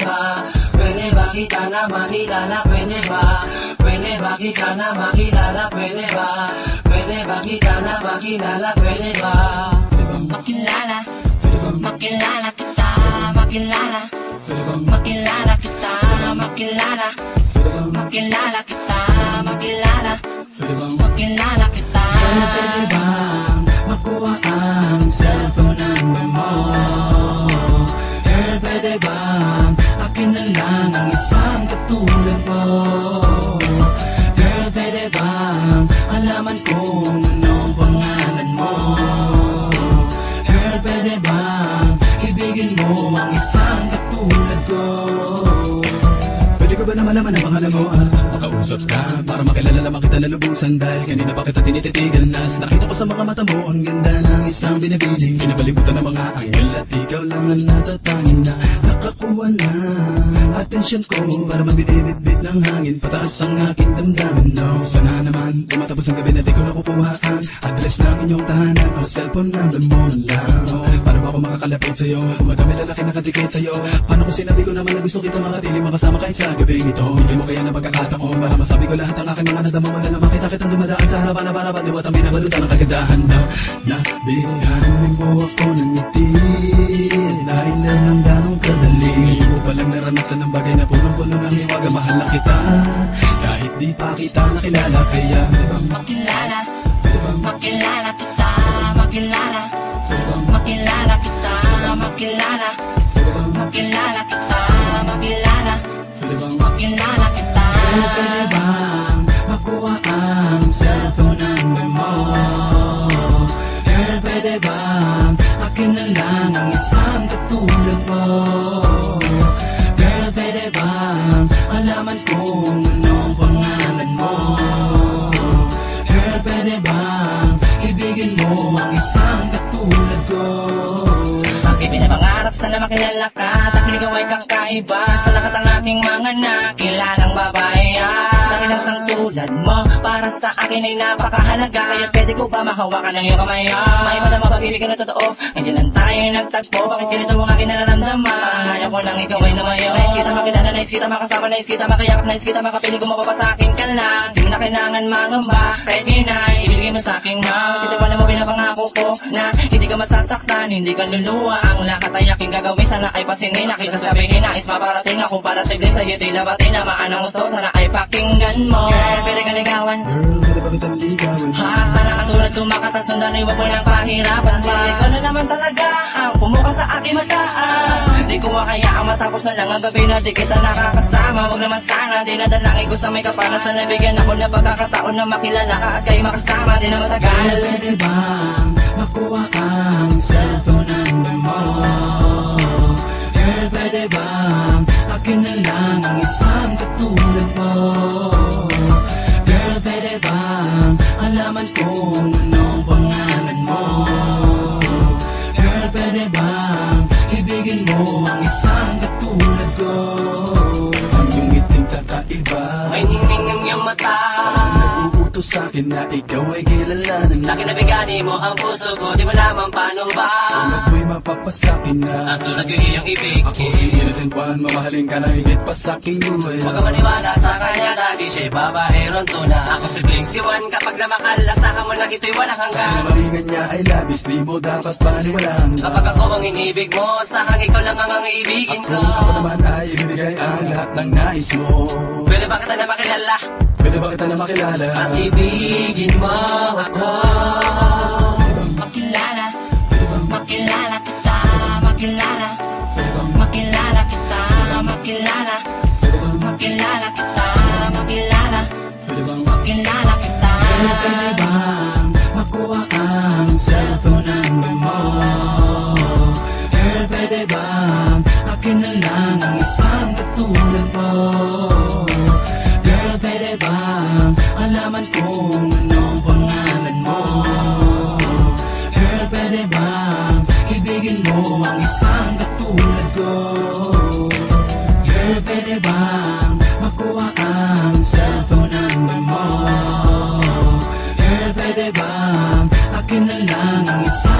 ba? Pwede ba kita na makilala? Pwede ba? Pwede ba kita na makilala? Pwede ba? Pwede ba kita na makilala? Pwede ba? Makilala, makilala kita, makilala, makilala kita, makilala, makilala kita, makilala, makilala kita. Pwede bang makuha ang cellphone number mo? Girl, pwede bang akin na lang ang isang katulad mo? Girl, pwede bang malaman kung anong pangalan mo? Girl, pwede bang ibigin mo ang isang katulad ko? Pwede ko ba na malaman ang pangalan mo? Makausap ka para makilala naman kita nalubusan. Dahil kanina pa kita tinititigan na nakita ko sa mga mata mo ang ganda ng isang binibini. Pinabalibutan ng mga anghel at ikaw lang ang natatangi na nakakuha ng atensyon ko. Para mabinibitbit ng hangin pataas ang aking damdamin. No, sana naman matapos ang gabi na di ko nakukuha ang address ng inyong tahanan o cellphone number mo lang. Paano ba ako makakalapit sa'yo? Madami lalaki nakadikit sa'yo. Paano ko sinabi ko naman na gusto kita makatili makasama kahit sa gabing ito? Hindi mo kaya na pagkakataon para masabi ko lahat ang aking mga nadama mo na naman kita kitang dumadaan sa harapan-harapan. Diwat ang binabalutan ng kagandahan na nabihan mo ako ng ngiti. Dahil lang ang ganong kadali. Ngayon mo palang naranasan ng bagay na punong-puno ng hiwaga. Mahal na kita kahit di pa kita nakilala. Kaya makilala, makilala kita, makilala, makilala kita, makilala, makilala kita, makilala, makilala kita. Pwede bang makuha ang cellphone number mo? Girl, pwede bang akin na lang ang isang katulad mo? Girl, pwede bang malaman kung anong pangalan mo? Girl, pwede bang ibigin mo ang isang katulad ko? Aking pinapangarap sana makilala ka at aking ikaw ay kakaiba sa lahat ng aking mga nakilalang babae. Dahil ang sang tulad mo para sa akin ay napakahalaga. Kaya pwede ko ba mahawakan ng iyong kamay? May madama pag-ibig na totoo. Hindi lang tayo nagtagpo. Bakit ganito ang aking nararamdaman? Ayaw ko nang ikaw ay lumayo. Nais kita makilala, nais kita makasama, nais kita makayakap, nais kita makapilig. Gumapa sa akin ka lang. Di mo na kailangan mangamba. Kahit ginay, ibigay mo sa akin na titiwala mo pinapangako ko na hindi ka masasaktan, hindi ka luluwa. Ang lahat ay aking gagawin, sana ay pasinin. Nakisasabihin, nais maparating ako para sa iblis. Sa'yo tinabati na maanang gusto, sana ay pakinggan mo. Girl, pwede ka ligawan. Girl, pwede ba kitang ligawan? Sana katulad ko makatasundan ay huwag mo nang pahirapan pa. Ikaw na naman talaga ang pumukas sa aking mata. Di ko makayaang matapos na lang ang gabi na di kita nakakasama. Huwag naman sana, dinadalangin ko sa may kapanas na nabigyan ako na pagkakataon na makilala ka at kayo makasama. Di na matagal. Girl, pwede bang makuha ang cellphone number mo? Girl, pwede bang akin na lang ang isang katulad mo? Girl, pwede bang alaman kung anong pangalan mo? Girl, pwede bang ibigin mo ang isang katulad ko? Ang iyong ngiting kakaiba, May ningning ng iyong mata, nag-uutos sa'kin na ikaw ay kilalanin. laki na bigani mo ang puso ko, di mo lamang paano ba? Ako'y mapapasakin na Ang tulad ko iyong ibig. ako si Innocent Juan, mamahalin ka na higit pa sa'king buhay. Huwag ka maniwala sa kanya dahil siya'y babaerong tuna. Ako si Blink si Juan, kapag na makalasahan mo na ito'y walang Kasi hanggan. malingan niya ay labis, di mo dapat paniwalaan. Kapag ako ang inibig mo, sakang ikaw lang ang iibigin ko. Ako naman ay ibibigay ang lahat ng nais mo. Pwede ba kita na makilala Pwede ba kita na makilala? at ibigin mo ako? Makilala, makilala kita, makilala, makilala kita, makilala, makilala kita, makilala, Pwede bang makilala kita. Pwede bang makuha ang cellphone number mo? Girl, pwede bang akin na lang ang isang katulad mo? Girl, pwede bang alaman kung anong pangalan mo? Girl, pwede bang ibigin mo ang isang katulad ko? Girl, pwede bang makuha ang cellphone number mo? Girl, pwede bang akin na lang ang isang